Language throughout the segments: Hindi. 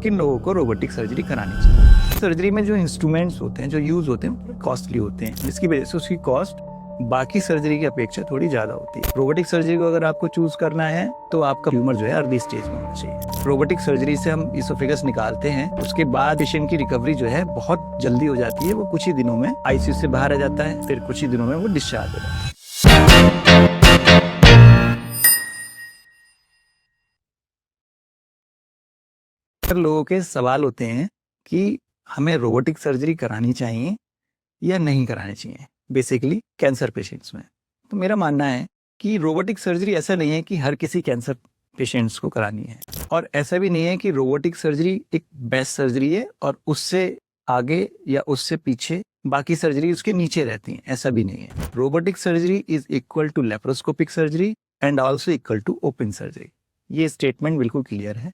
किन लोगों को रोबोटिक सर्जरी करानी चाहिए। सर्जरी में जो इंस्ट्रूमेंट्स होते हैं, जो यूज होते हैं, कॉस्टली होते हैं, जिसकी वजह से उसकी कॉस्ट बाकी सर्जरी की अपेक्षा थोड़ी ज्यादा होती है। रोबोटिक सर्जरी को अगर आपको चूज करना है तो आपका ट्यूमर जो है अर्ली स्टेज में होना चाहिए। रोबोटिक सर्जरी से हम इसोफेगस निकालते हैं, उसके बाद पेशेंट की रिकवरी जो है बहुत जल्दी हो जाती है। वो कुछ ही दिनों में आईसीयू से बाहर आ जाता है, फिर कुछ ही दिनों में वो डिस्चार्ज हो जाता है। लोगों के सवाल होते हैं कि हमें रोबोटिक सर्जरी करानी चाहिए या नहीं करानी चाहिए, बेसिकली कैंसर पेशेंट्स में। तो मेरा मानना है कि रोबोटिक सर्जरी ऐसा नहीं है कि हर किसी कैंसर पेशेंट्स को करानी है, और ऐसा भी नहीं है कि रोबोटिक सर्जरी एक बेस्ट सर्जरी है और उससे आगे या उससे पीछे बाकी सर्जरी उसके नीचे रहती हैं, ऐसा भी नहीं है। Robotic surgery is equal to laparoscopic surgery and also equal to open surgery. ये स्टेटमेंट बिल्कुल क्लियर है।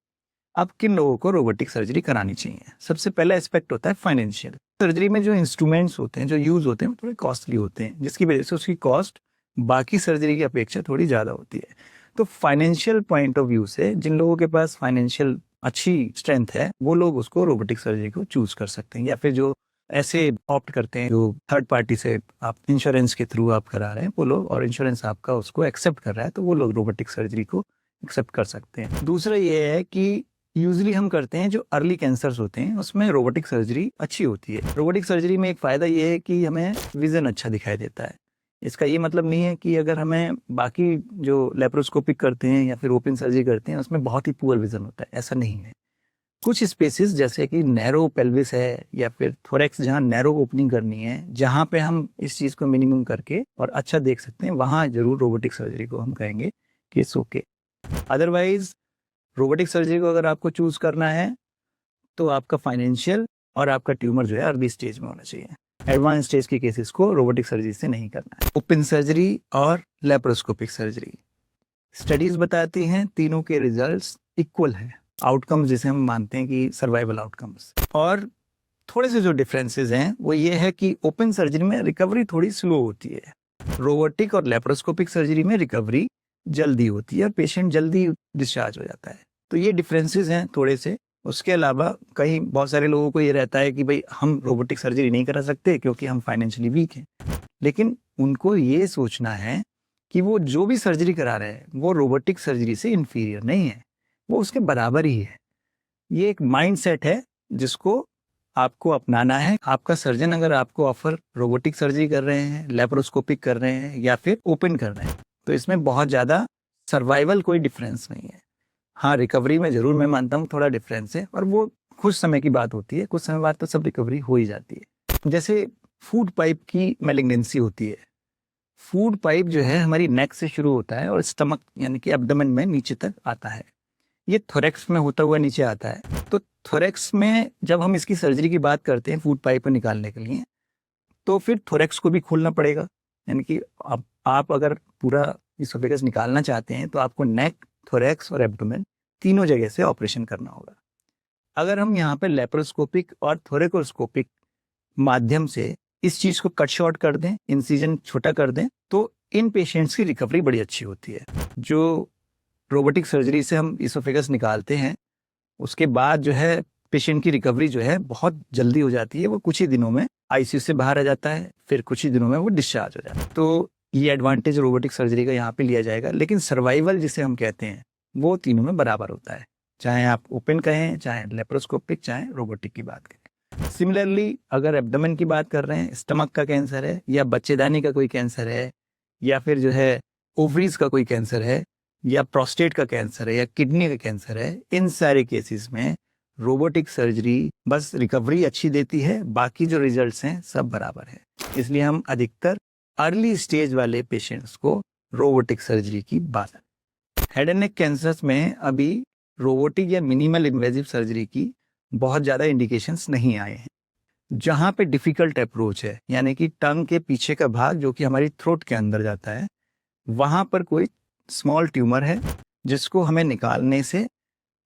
अब किन लोगों को रोबोटिक सर्जरी करानी चाहिए? सबसे पहला एस्पेक्ट होता है फाइनेंशियल। सर्जरी में जो इंस्ट्रूमेंट्स होते हैं, जो यूज होते हैं, वो थोड़े कॉस्टली होते हैं, जिसकी वजह से उसकी कॉस्ट बाकी सर्जरी की अपेक्षा थोड़ी ज्यादा होती है। तो फाइनेंशियल पॉइंट ऑफ व्यू से जिन लोगों के पास फाइनेंशियल अच्छी स्ट्रेंथ है, वो लोग उसको रोबोटिक सर्जरी को चूज कर सकते हैं, या फिर जो ऐसे ऑप्ट करते हैं, जो थर्ड पार्टी से आप इंश्योरेंस के थ्रू आप करा रहे हैं वो लोग, और इंश्योरेंस आपका उसको एक्सेप्ट कर रहा है, तो वो लोग रोबोटिक सर्जरी को एक्सेप्ट कर सकते हैं। दूसरा ये है कि यूजली हम करते हैं जो अर्ली कैंसर्स होते हैं, उसमें रोबोटिक सर्जरी अच्छी होती है। रोबोटिक सर्जरी में एक फायदा ये है कि हमें विजन अच्छा दिखाई देता है। इसका ये मतलब नहीं है कि अगर हमें बाकी जो लेप्रोस्कोपिक करते हैं या फिर ओपन सर्जरी करते हैं उसमें बहुत ही पुअर विजन होता है, ऐसा नहीं है। कुछ स्पेसिस जैसे कि नैरो पेल्विस है या फिर थोरेक्स, जहाँ नैरो ओपनिंग करनी है, जहाँ पे हम इस चीज को मिनिमम करके और अच्छा देख सकते हैं, वहां जरूर रोबोटिक सर्जरी को हम कहेंगे कि it's okay. Otherwise robotic surgery को अगर आपको चूज करना है तो आपका फाइनेंशियल और आपका ट्यूमर जो है अर्ली स्टेज में होना चाहिए। एडवांस स्टेज के केसेस को रोबोटिक सर्जरी से नहीं करना है। ओपन सर्जरी और लेप्रोस्कोपिक सर्जरी, स्टडीज बताती हैं तीनों के रिजल्ट्स इक्वल हैं, आउटकम्स जिसे हम मानते हैं कि सर्वाइवल आउटकम्स। और थोड़े से जो डिफरेंसेस हैं वो ये है कि ओपन सर्जरी में रिकवरी थोड़ी स्लो होती है, रोबोटिक और लेप्रोस्कोपिक सर्जरी में रिकवरी जल्दी होती है और पेशेंट जल्दी डिस्चार्ज हो जाता है। तो ये डिफरेंसेस हैं थोड़े से। उसके अलावा कहीं बहुत सारे लोगों को ये रहता है कि भाई हम रोबोटिक सर्जरी नहीं करा सकते क्योंकि हम फाइनेंशियली वीक हैं, लेकिन उनको ये सोचना है कि वो जो भी सर्जरी करा रहे हैं वो रोबोटिक सर्जरी से इंफीरियर नहीं है, वो उसके बराबर ही है। ये एक माइंड सेट है जिसको आपको अपनाना है। आपका सर्जन अगर आपको ऑफर रोबोटिक सर्जरी कर रहे हैं, लेप्रोस्कोपिक कर रहे हैं या फिर ओपन कर रहे हैं, तो इसमें बहुत ज्यादा सर्वाइवल कोई डिफरेंस नहीं है। हाँ, रिकवरी में जरूर मैं मानता हूँ थोड़ा डिफरेंस है, और वो कुछ समय की बात होती है, कुछ समय बाद तो सब रिकवरी हो ही जाती है। जैसे फूड पाइप की मैलिग्नेंसी होती है। फूड पाइप जो है हमारी नेक से शुरू होता है और स्टमक यानी कि एब्डोमेन में नीचे तक आता है। ये थोरेक्स में होता हुआ नीचे आता है। तो थोरेक्स में जब हम इसकी सर्जरी की बात करते हैं फूड पाइप को निकालने के लिए, तो फिर थोरेक्स को भी खोलना पड़ेगा। यानी कि आप अगर पूरा इसोफेगस निकालना चाहते हैं तो आपको नेक, थोरेक्स और एब्डोमेन तीनों जगह से ऑपरेशन करना होगा। अगर हम यहाँ पे लेप्रोस्कोपिक और थोरेकोस्कोपिक माध्यम से इस चीज को कट शॉर्ट कर दें, इंसिजन छोटा कर दें, तो इन पेशेंट्स की रिकवरी बड़ी अच्छी होती है। जो रोबोटिक सर्जरी से हम इसोफेगस निकालते हैं उसके बाद जो है पेशेंट की रिकवरी जो है बहुत जल्दी हो जाती है। वो कुछ ही दिनों में आईसीयू से बाहर आ जाता है, फिर कुछ ही दिनों में वो डिस्चार्ज हो जाता है। तो ये एडवांटेज रोबोटिक सर्जरी का यहाँ पे लिया जाएगा। लेकिन सर्वाइवल जिसे हम कहते हैं वो तीनों में बराबर होता है, चाहे आप ओपन कहें, चाहे लेप्रोस्कोपिक, चाहे रोबोटिक की बात करें। सिमिलरली अगर एब्डोमेन की बात कर रहे हैं, स्टमक का कैंसर है या बच्चेदानी का कोई कैंसर है या फिर जो है ओवरीज का कोई कैंसर है या प्रोस्टेट का कैंसर है या किडनी का कैंसर है, इन सारे केसेस में रोबोटिक सर्जरी बस रिकवरी अच्छी देती है, बाकी जो रिजल्ट्स हैं सब बराबर है। इसलिए हम अधिकतर अर्ली स्टेज वाले पेशेंट्स को रोबोटिक सर्जरी की बात। हेड एंड नेक कैंसर्स में अभी रोबोटिक या मिनिमल इन्वेजिव सर्जरी की बहुत ज्यादा इंडिकेशंस नहीं आए हैं। जहां पे डिफिकल्ट अप्रोच है, यानी कि टंग के पीछे का भाग जो कि हमारी थ्रोट के अंदर जाता है, वहां पर कोई स्मॉल ट्यूमर है जिसको हमें निकालने से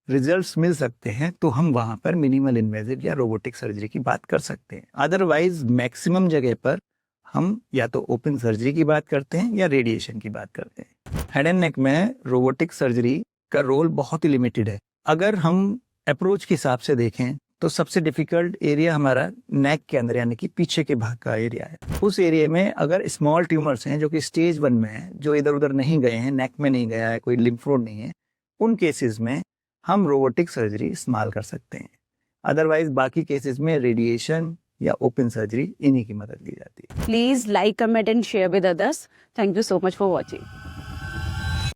रिजल्ट्स मिल सकते हैं, तो हम वहां पर मिनिमल इन्वेजिव या रोबोटिक सर्जरी की बात कर सकते हैं। अदरवाइज मैक्सिमम जगह पर हम या तो ओपन सर्जरी की बात करते हैं या रेडिएशन की बात करते हैं। हेड एंड नेक में रोबोटिक सर्जरी का रोल बहुत ही लिमिटेड है। अगर हम अप्रोच के हिसाब से देखें तो सबसे डिफिकल्ट एरिया हमारा नेक के अंदर यानी कि पीछे के भाग का एरिया है। उस एरिया में अगर स्मॉल ट्यूमर्स हैं जो कि स्टेज 1 में हैं, जो इधर उधर नहीं गए हैं, नेक में नहीं गया है, कोई लिम्फ नोड नहीं है, उन केसेस में हम रोबोटिक सर्जरी इस्तेमाल कर सकते हैं। अदरवाइज बाकी केसेस में रेडिएशन या ओपन सर्जरी इन्हीं की मदद ली जाती है। Please like, comment and share with others. Thank you so much for watching.